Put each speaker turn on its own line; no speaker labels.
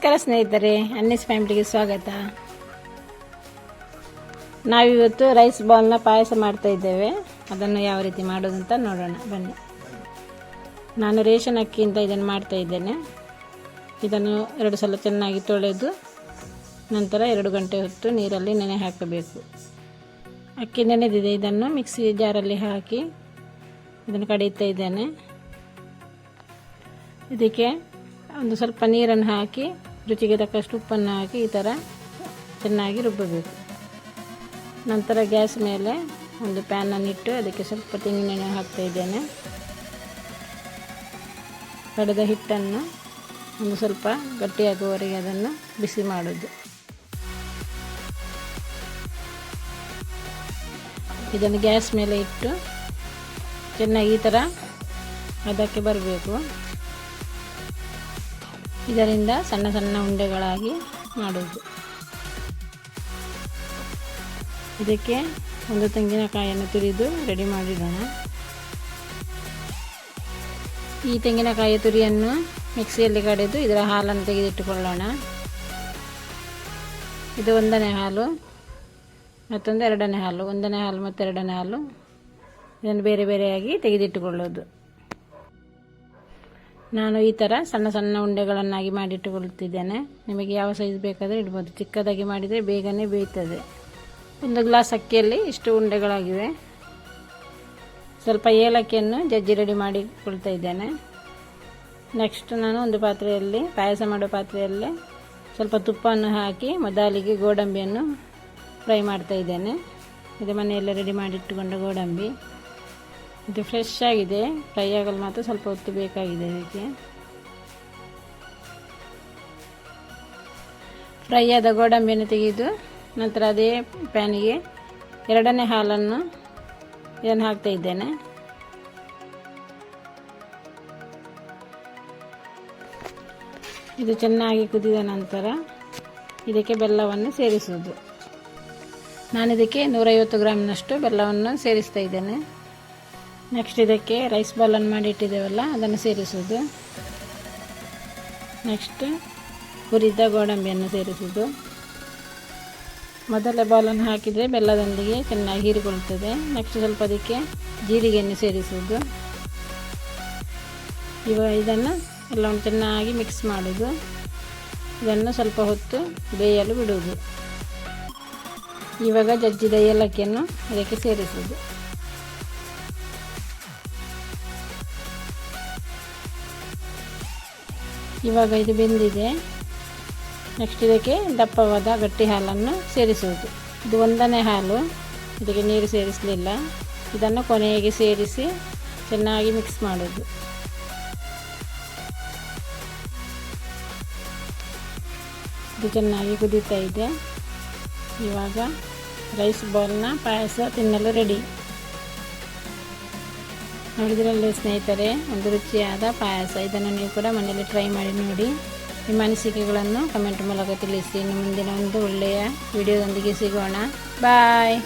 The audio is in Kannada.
ನಮಸ್ಕಾರ ಸ್ನೇಹಿತರೆ, ಅನ್ನೀಸ್ ಫ್ಯಾಮಿಲಿಗೆ ಸ್ವಾಗತ. ನಾವಿವತ್ತು ರೈಸ್ ಬಾಲ್ನ ಪಾಯಸ ಮಾಡ್ತಾ ಇದ್ದೇವೆ. ಅದನ್ನು ಯಾವ ರೀತಿ ಮಾಡೋದು ಅಂತ ನೋಡೋಣ ಬನ್ನಿ. ನಾನು ರೇಷನ್ ಅಕ್ಕಿಯಿಂದ ಇದನ್ನು ಮಾಡ್ತಾ ಇದ್ದೇನೆ. ಇದನ್ನು 2 ಸಲ ಚೆನ್ನಾಗಿ ತೊಳೆದು ನಂತರ 2 ಗಂಟೆ ಹೊತ್ತು ನೀರಲ್ಲಿ ನೆನೆ ಹಾಕಬೇಕು. ಅಕ್ಕಿ ನೆನೆದಿದೆ. ಇದನ್ನು ಮಿಕ್ಸಿ ಜಾರಲ್ಲಿ ಹಾಕಿ ಇದನ್ನು ಕಡಿತಾ ಇದ್ದೇನೆ. ಇದಕ್ಕೆ ಒಂದು ಸ್ವಲ್ಪ ನೀರನ್ನು ಹಾಕಿ ರುಚಿಗೆ ತಕ್ಕಷ್ಟು ಉಪ್ಪನ್ನು ಹಾಕಿ ಈ ಥರ ಚೆನ್ನಾಗಿ ರುಬ್ಬಬೇಕು. ನಂತರ ಗ್ಯಾಸ್ ಮೇಲೆ ಒಂದು ಪ್ಯಾನನ್ನು ಇಟ್ಟು ಅದಕ್ಕೆ ಸ್ವಲ್ಪ ತೆಂಗಿನೆಣ್ಣೆ ಹಾಕ್ತಾ ಇದ್ದೇನೆ. ಕಡೆದ ಹಿಟ್ಟನ್ನು ಒಂದು ಸ್ವಲ್ಪ ಗಟ್ಟಿಯಾಗುವವರೆಗೆ ಅದನ್ನು ಬಿಸಿ ಮಾಡೋದು. ಇದನ್ನು ಗ್ಯಾಸ್ ಮೇಲೆ ಇಟ್ಟು ಚೆನ್ನಾಗಿ ಈ ಥರ ಅದಕ್ಕೆ ಬರಬೇಕು. ಇದರಿಂದ ಸಣ್ಣ ಸಣ್ಣ ಉಂಡೆಗಳಾಗಿ ಮಾಡೋದು. ಇದಕ್ಕೆ ಒಂದು ತೆಂಗಿನಕಾಯಿಯನ್ನು ತುರಿದು ರೆಡಿ ಮಾಡಿಡೋಣ. ಈ ತೆಂಗಿನಕಾಯಿ ತುರಿಯನ್ನು ಮಿಕ್ಸಿಯಲ್ಲಿ ಕಡೆದು ಇದರ ಹಾಲನ್ನು ತೆಗೆದಿಟ್ಟುಕೊಳ್ಳೋಣ. ಇದು 1ನೇ ಹಾಲು, ಮತ್ತೊಂದು 2ನೇ ಹಾಲು. 1ನೇ ಹಾಲು ಮತ್ತು 2ನೇ ಹಾಲು ಇದನ್ನು ಬೇರೆ ಬೇರೆಯಾಗಿ ತೆಗೆದಿಟ್ಟುಕೊಳ್ಳೋದು. ನಾನು ಈ ಥರ ಸಣ್ಣ ಸಣ್ಣ ಉಂಡೆಗಳನ್ನಾಗಿ ಮಾಡಿಟ್ಟುಕೊಳ್ಳುತ್ತಿದ್ದೇನೆ. ನಿಮಗೆ ಯಾವ ಸೈಜ್ ಬೇಕಾದರೆ ಇಡ್ಬೋದು. ಚಿಕ್ಕದಾಗಿ ಮಾಡಿದರೆ ಬೇಗನೆ ಬೇಯ್ತದೆ. 1 ಗ್ಲಾಸ್ ಅಕ್ಕಿಯಲ್ಲಿ ಇಷ್ಟು ಉಂಡೆಗಳಾಗಿವೆ. ಸ್ವಲ್ಪ ಏಲಕ್ಕಿಯನ್ನು ಜಜ್ಜಿ ರೆಡಿ ಮಾಡಿಕೊಳ್ತಾ ಇದ್ದೇನೆ. ನೆಕ್ಸ್ಟ್ ನಾನು ಒಂದು ಪಾತ್ರೆಯಲ್ಲಿ, ಪಾಯಸ ಮಾಡೋ ಪಾತ್ರೆಯಲ್ಲಿ ಸ್ವಲ್ಪ ತುಪ್ಪವನ್ನು ಹಾಕಿ ಮೊದಲಿಗೆ ಗೋಡಂಬಿಯನ್ನು ಫ್ರೈ ಮಾಡ್ತಾ ಇದ್ದೇನೆ. ಇದು ಮನೆಯಲ್ಲೇ ರೆಡಿ ಮಾಡಿಟ್ಟುಕೊಂಡ ಗೋಡಂಬಿ. ಇದು ಫ್ರೆಶ್ ಆಗಿದೆ. ಫ್ರೈ ಆಗಲು ಮಾತ್ರ ಸ್ವಲ್ಪ ಹೊತ್ತು ಬೇಕಾಗಿದೆ. ಇದಕ್ಕೆ ಫ್ರೈ ಆದ ಗೋಡಂಬಿಯನ್ನು ತೆಗೆದು ನಂತರ ಅದೇ ಪ್ಯಾನಿಗೆ 2ನೇ ಹಾಲನ್ನು ಇದನ್ನು ಹಾಕ್ತಾ ಇದ್ದೇನೆ. ಇದು ಚೆನ್ನಾಗಿ ಕುದಿದ ನಂತರ ಇದಕ್ಕೆ ಬೆಲ್ಲವನ್ನು ಸೇರಿಸುವುದು. ನಾನಿದಕ್ಕೆ 150 ಗ್ರಾಮ್ನಷ್ಟು ಬೆಲ್ಲವನ್ನು ಸೇರಿಸ್ತಾ ಇದ್ದೇನೆ. ನೆಕ್ಸ್ಟ್ ಇದಕ್ಕೆ ರೈಸ್ ಬಾಲನ್ನು ಮಾಡಿ ಇಟ್ಟಿದ್ದೇವಲ್ಲ ಅದನ್ನು ಸೇರಿಸುವುದು. ನೆಕ್ಸ್ಟ್ ಹುರಿದ ಗೋಡಂಬಿಯನ್ನು ಸೇರಿಸುವುದು. ಮೊದಲ ಬಾಲನ್ನು ಹಾಕಿದರೆ ಬೆಲ್ಲದೊಂದಿಗೆ ಚೆನ್ನಾಗಿ ಹೀರಿಕೊಳ್ಳುತ್ತದೆ. ನೆಕ್ಸ್ಟ್ ಸ್ವಲ್ಪ ಅದಕ್ಕೆ ಜೀರಿಗೆಯನ್ನು ಸೇರಿಸುವುದು. ಇವಾಗ ಇದನ್ನು ಎಲ್ಲವನ್ನು ಚೆನ್ನಾಗಿ ಮಿಕ್ಸ್ ಮಾಡೋದು. ಇದನ್ನು ಸ್ವಲ್ಪ ಹೊತ್ತು ಬೇಯಲು ಬಿಡುವುದು. ಇವಾಗ ಜಜ್ಜಿದ ಏಲಕ್ಕಿಯನ್ನು ಅದಕ್ಕೆ ಸೇರಿಸುವುದು. ಇವಾಗ ಇದು ಬೆಂದಿದೆ. ನೆಕ್ಸ್ಟ್ ಇದಕ್ಕೆ ದಪ್ಪವಾದ ಗಟ್ಟಿ ಹಾಲನ್ನು ಸೇರಿಸುವುದು. ಇದು 1ನೇ ಹಾಲು, ಇದಕ್ಕೆ ನೀರು ಸೇರಿಸಲಿಲ್ಲ. ಇದನ್ನು ಕೊನೆಗೆ ಸೇರಿಸಿ ಚೆನ್ನಾಗಿ ಮಿಕ್ಸ್ ಮಾಡೋದು. ಇದು ಚೆನ್ನಾಗಿ ಕುದೀತಾ ಇದೆ. ಇವಾಗ ರೈಸ್ ಬಾಲ್ನ ಪಾಯಸ ತಿನ್ನಲು ರೆಡಿ. ನೋಡಿದ್ರಲ್ಲೇ ಸ್ನೇಹಿತರೆ, ಒಂದು ರುಚಿಯಾದ ಪಾಯಸ. ಇದನ್ನು ನೀವು ಕೂಡ ಮನೆಯಲ್ಲಿ ಟ್ರೈ ಮಾಡಿ ನೋಡಿ. ನಿಮ್ಮ ಅನಿಸಿಕೆಗಳನ್ನು ಕಮೆಂಟ್ ಮೂಲಕ ತಿಳಿಸಿ. ಇನ್ನು ಮುಂದಿನ ಒಂದು ಒಳ್ಳೆಯ ವಿಡಿಯೋದೊಂದಿಗೆ ಸಿಗೋಣ. ಬಾಯ್.